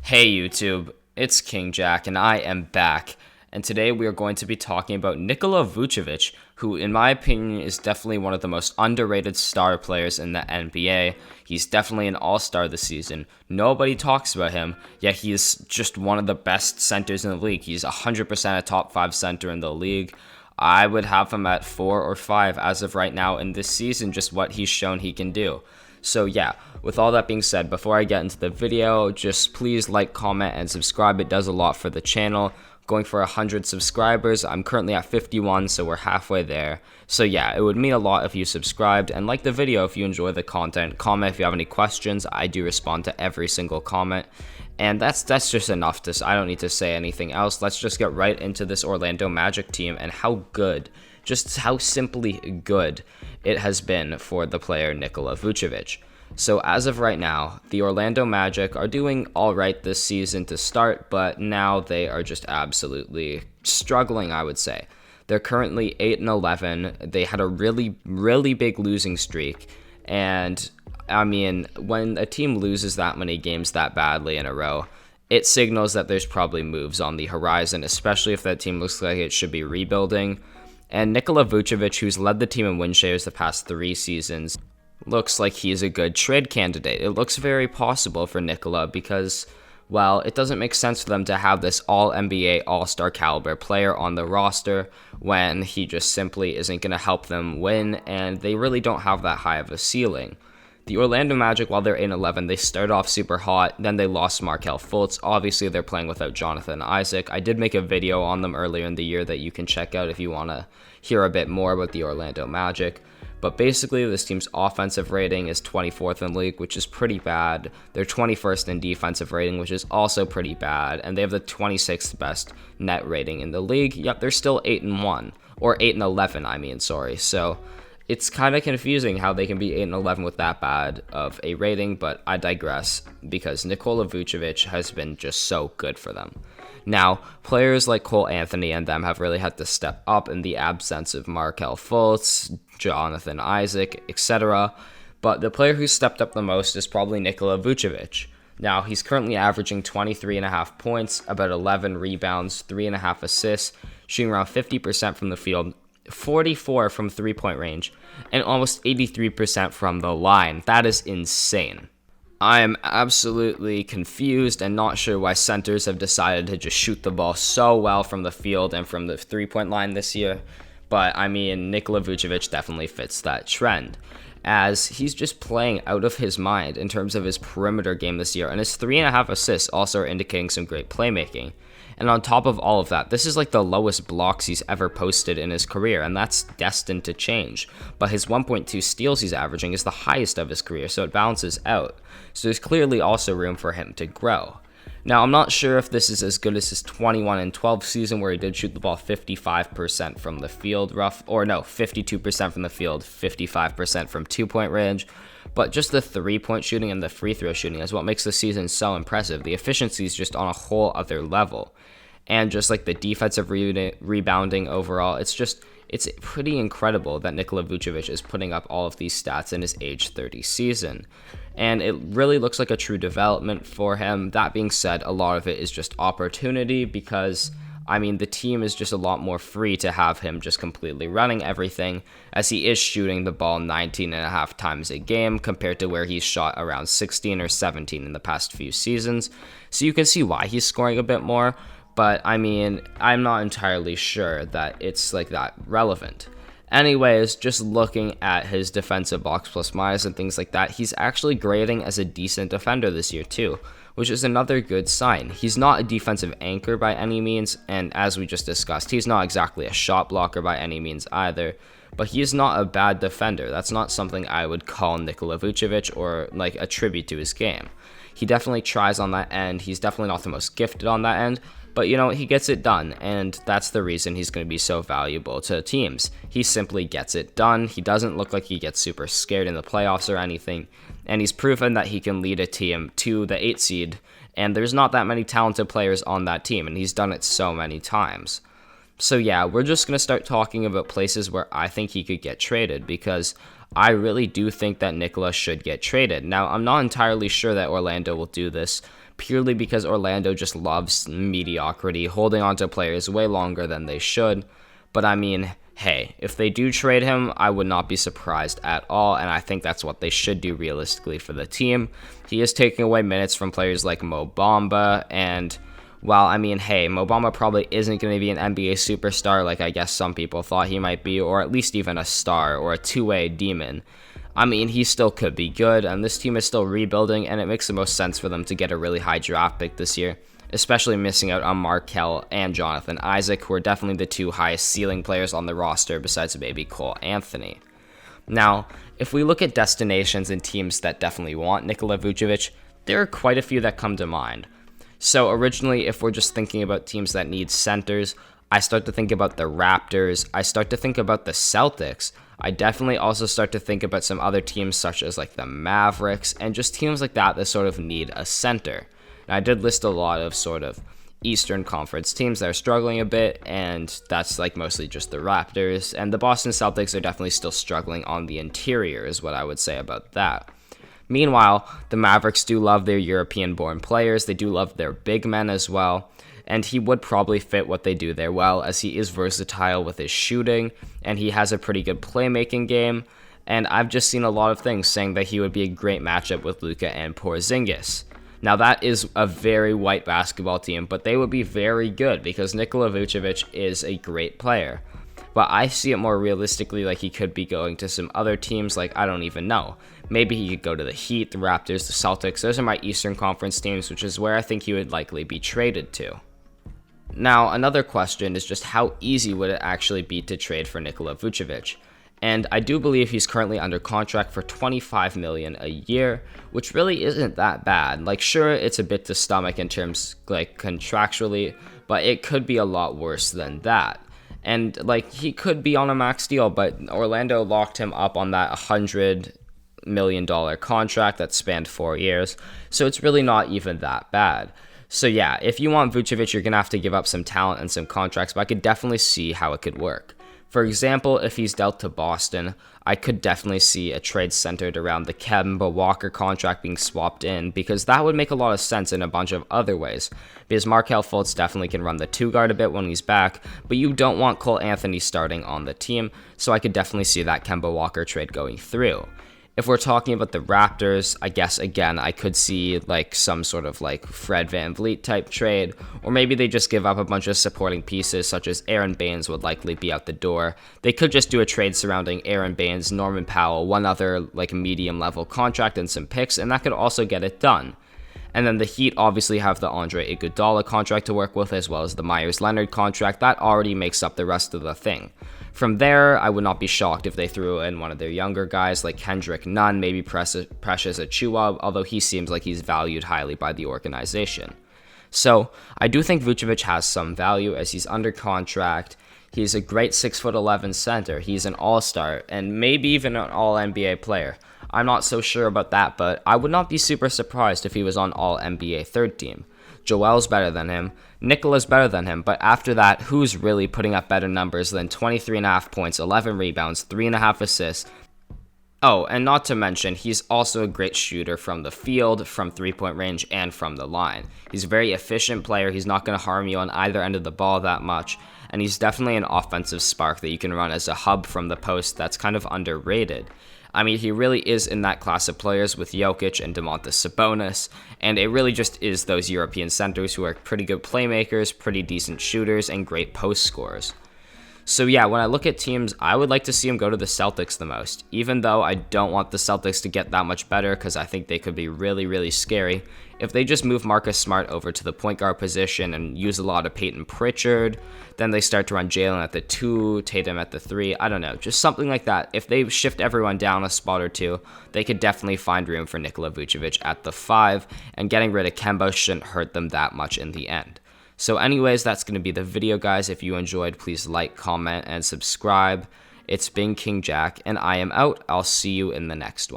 Hey YouTube, it's King Jack and I am back. And today we are going to be talking about Nikola Vucevic, who in my opinion is definitely one of the most underrated star players in the NBA. He's definitely an all-star this season. Nobody talks about him, yet he is just one of the best centers in the league. He's 100% a top 5 center in the league. I would have him at 4 or 5 as of right now in this season, just what he's shown he can do. So yeah, with all that being said, before I get into the video, just please like, comment, and subscribe. It does a lot for the channel. Going for 100 subscribers. I'm currently at 51, so we're halfway there. So yeah, it would mean a lot if you subscribed and like the video if you enjoy the content. Comment if you have any questions. I do respond to every single comment. And that's just enough. I don't need to say anything else. Let's just get right into this Orlando Magic team and how good, just how simply good it has been for the player Nikola Vucevic. So as of right now, the Orlando Magic are doing all right this season to start, but now they are just absolutely struggling, I would say. They're currently 8-11. They had a really big losing streak, and I mean, when a team loses that many games that badly in a row, it signals that there's probably moves on the horizon, especially if that team looks like it should be rebuilding. And Nikola Vucevic, who's led the team in win shares the past 3 seasons, looks like he's a good trade candidate. It looks very possible for Nikola because, well, it doesn't make sense for them to have this all-NBA, all-star caliber player on the roster when he just simply isn't going to help them win, and they really don't have that high of a ceiling. The Orlando Magic, while they're 8-11, they start off super hot, then they lost Markelle Fultz. Obviously, they're playing without Jonathan Isaac. I did make a video on them earlier in the year that you can check out if you want to hear a bit more about the Orlando Magic. But basically, this team's offensive rating is 24th in the league, which is pretty bad. They're 21st in defensive rating, which is also pretty bad. And they have the 26th best net rating in the league. Yep, they're still 8-1. Or 8-11, I mean, sorry. So it's kind of confusing how they can be 8-11 with that bad of a rating, but I digress because Nikola Vucevic has been just so good for them. Now, players like Cole Anthony and them have really had to step up in the absence of Markelle Fultz, Jonathan Isaac, etc. But the player who stepped up the most is probably Nikola Vucevic. Now, he's currently averaging 23.5 points, about 11 rebounds, 3.5 assists, shooting around 50% from the field, 44 from three-point range, and almost 83% from the line. That is insane. I am absolutely confused and not sure why centers have decided to just shoot the ball so well from the field and from the three-point line this year. But, I mean, Nikola Vucevic definitely fits that trend, as he's just playing out of his mind in terms of his perimeter game this year, and his 3.5 assists also are indicating some great playmaking. And on top of all of that, this is like the lowest blocks he's ever posted in his career, and that's destined to change. But his 1.2 steals he's averaging is the highest of his career, so it balances out. So there's clearly also room for him to grow. Now, I'm not sure if this is as good as his 21-12 season where he did shoot the ball 55% from the field, 52% from the field, 55% from two-point range. But just the three-point shooting and the free throw shooting is what makes the season so impressive. The efficiency is just on a whole other level. And just like the defensive rebounding overall, it's pretty incredible that Nikola Vucevic is putting up all of these stats in his age 30 season. And it really looks like a true development for him. That being said, a lot of it is just opportunity because, I mean, the team is just a lot more free to have him just completely running everything, as he is shooting the ball 19.5 times a game compared to where he's shot around 16 or 17 in the past few seasons. So you can see why he's scoring a bit more, but I mean, I'm not entirely sure that it's like that relevant. Anyways, just looking at his defensive box plus minus and things like that, he's actually grading as a decent defender this year too, which is another good sign. He's not a defensive anchor by any means, and as we just discussed, he's not exactly a shot blocker by any means either, but he is not a bad defender. That's not something I would call Nikola Vucevic or like attribute to his game. He definitely tries on that end. He's definitely not the most gifted on that end, but, you know, he gets it done, and that's the reason he's going to be so valuable to teams. He simply gets it done. He doesn't look like he gets super scared in the playoffs or anything, and he's proven that he can lead a team to the 8 seed, and there's not that many talented players on that team, and he's done it so many times. So yeah, we're just going to start talking about places where I think he could get traded, because I really do think that Nikola should get traded. Now, I'm not entirely sure that Orlando will do this, purely because Orlando just loves mediocrity, holding on to players way longer than they should. But I mean, hey, if they do trade him, I would not be surprised at all, and I think that's what they should do realistically for the team. He is taking away minutes from players like Mo Bamba, and while, I mean, hey, Mo Bamba probably isn't going to be an NBA superstar like I guess some people thought he might be, or at least even a star, or a two-way demon. I mean, he still could be good, and this team is still rebuilding, and it makes the most sense for them to get a really high draft pick this year, especially missing out on Markelle and Jonathan Isaac, who are definitely the two highest ceiling players on the roster besides maybe Cole Anthony. Now, if we look at destinations and teams that definitely want Nikola Vucevic, there are quite a few that come to mind. So originally, if we're just thinking about teams that need centers, I start to think about the Raptors, I start to think about the Celtics, I definitely also start to think about some other teams such as like the Mavericks, and just teams like that sort of need a center. Now, I did list a lot of sort of Eastern Conference teams that are struggling a bit, and that's like mostly just the Raptors, and the Boston Celtics are definitely still struggling on the interior is what I would say about that. Meanwhile, the Mavericks do love their European-born players, they do love their big men as well, and he would probably fit what they do there well, as he is versatile with his shooting, and he has a pretty good playmaking game, and I've just seen a lot of things saying that he would be a great matchup with Luka and Porzingis. Now, that is a very white basketball team, but they would be very good because Nikola Vucevic is a great player. But I see it more realistically like he could be going to some other teams, like I don't even know. Maybe he could go to the Heat, the Raptors, the Celtics. Those are my Eastern Conference teams, which is where I think he would likely be traded to. Now, another question is just how easy would it actually be to trade for Nikola Vucevic? And I do believe he's currently under contract for $25 million a year, which really isn't that bad. Like, sure, it's a bit to stomach in terms, like, contractually, but it could be a lot worse than that. And, like, he could be on a max deal, but Orlando locked him up on that $100 million contract that spanned 4 years, so it's really not even that bad. So yeah, if you want Vucevic, you're going to have to give up some talent and some contracts, but I could definitely see how it could work. For example, if he's dealt to Boston, I could definitely see a trade centered around the Kemba Walker contract being swapped in, because that would make a lot of sense in a bunch of other ways. Because Markelle Fultz definitely can run the two guard a bit when he's back, but you don't want Cole Anthony starting on the team, so I could definitely see that Kemba Walker trade going through. If we're talking about the Raptors, I guess, again, I could see like some sort of like Fred VanVleet type trade, or maybe they just give up a bunch of supporting pieces, such as Aaron Baines would likely be out the door. They could just do a trade surrounding Aaron Baines, Norman Powell, one other like medium level contract, and some picks, and that could also get it done. And then the Heat obviously have the Andre Iguodala contract to work with, as well as the Myers Leonard contract. That already makes up the rest of the thing. From there, I would not be shocked if they threw in one of their younger guys like Kendrick Nunn, maybe Precious Achiuwa, although he seems like he's valued highly by the organization. So I do think Vucevic has some value as he's under contract. He's a great 6'11" center. He's an all-star and maybe even an all-NBA player. I'm not so sure about that, but I would not be super surprised if he was on all-NBA third team. Joel's better than him, Nikola's better than him, but after that, who's really putting up better numbers than 23.5 points, 11 rebounds, 3.5 assists? Oh, and not to mention, he's also a great shooter from the field, from three-point range, and from the line. He's a very efficient player. He's not going to harm you on either end of the ball that much, and he's definitely an offensive spark that you can run as a hub from the post that's kind of underrated. I mean, he really is in that class of players with Jokic and Domantas Sabonis, and it really just is those European centers who are pretty good playmakers, pretty decent shooters, and great post scorers. So yeah, when I look at teams, I would like to see him go to the Celtics the most, even though I don't want the Celtics to get that much better because I think they could be really, really scary. If they just move Marcus Smart over to the point guard position and use a lot of Peyton Pritchard, then they start to run Jalen at the 2, Tatum at the 3, I don't know, just something like that. If they shift everyone down a spot or two, they could definitely find room for Nikola Vucevic at the 5, and getting rid of Kemba shouldn't hurt them that much in the end. So anyways, that's going to be the video, guys. If you enjoyed, please like, comment, and subscribe. It's been King Jack, and I am out. I'll see you in the next one.